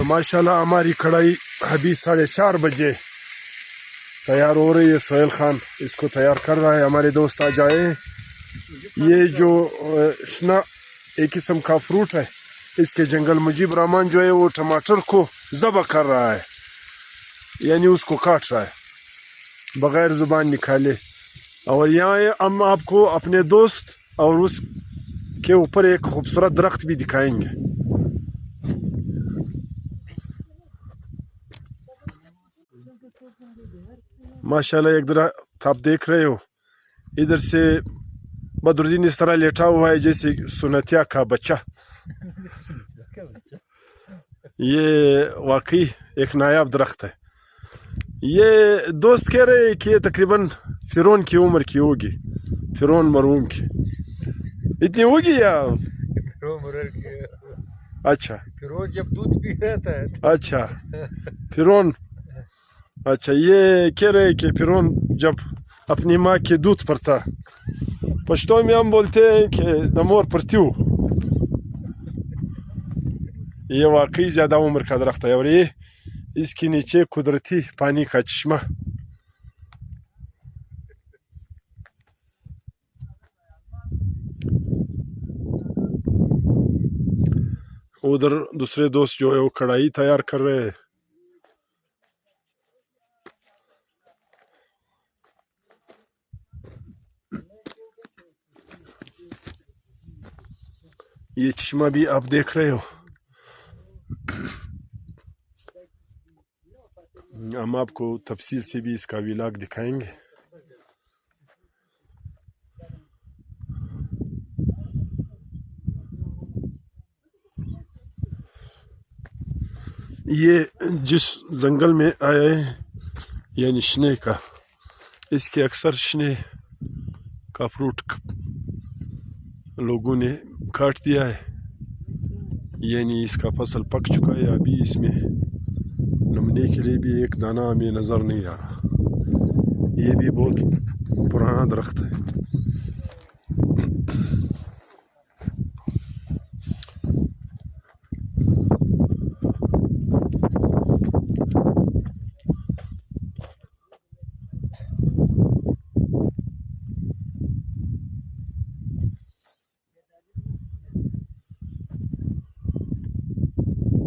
ماشاء اللہ ہماری کڑھائی ابھی 4:30 بجے تیار ہو رہی ہے. سہیل خان اس کو تیار کر رہا ہے. ہمارے دوست آ جائے. یہ جو شنا ایک قسم کا فروٹ ہے اس کے جنگل مجیب رحمان جو ہے وہ ٹماٹر کو ذبح کر رہا ہے، یعنی اس کو کاٹ رہا ہے بغیر زبان نکالے. اور یہاں ہم آپ کو اپنے دوست اور اس کے اوپر ایک خوبصورت درخت بھی دکھائیں گے. ماشاءاللہ ایک درخت آپ دیکھ رہے ہو، ادھر سے بدرالدین اس طرح لیٹا ہوا ہے جیسے سنتیا کا بچہ. یہ واقعی ایک نایاب درخت ہے. یہ دوست کہہ رہے کہ یہ تقریباً فرعون کی عمر کی ہوگی، فرعون مرحوم کی. اتنی ہوگی یا اچھا فرعون جب دودھ پی رہا تھا. اچھا فرعون. اچھا یہ کہہ رہے کہ فرعون جب اپنی ماں کے دودھ پر تھا. پشتو میں ہم بولتے ہیں کہ دمور پرتیو. یہ واقعی زیادہ عمر کا درخت ہے اور یہ اس کے نیچے قدرتی پانی کا چشمہ. ادھر دوسرے دوست جو ہے وہ کڑھائی تیار کر رہے ہیں. یہ چشمہ بھی آپ دیکھ رہے ہو. ہم آپ کو تفصیل سے بھی اس کا ولاگ دکھائیں گے. یہ جس جنگل میں آئے ہیں یعنی شنے کا، اس کے اکثر شنے کا فروٹ لوگوں نے کاٹ دیا ہے، یعنی اس کا فصل پک چکا ہے. ابھی اس میں نمنے کے لیے بھی ایک دانہ ہمیں نظر نہیں آ رہا. یہ بھی بہت پرانا درخت ہے.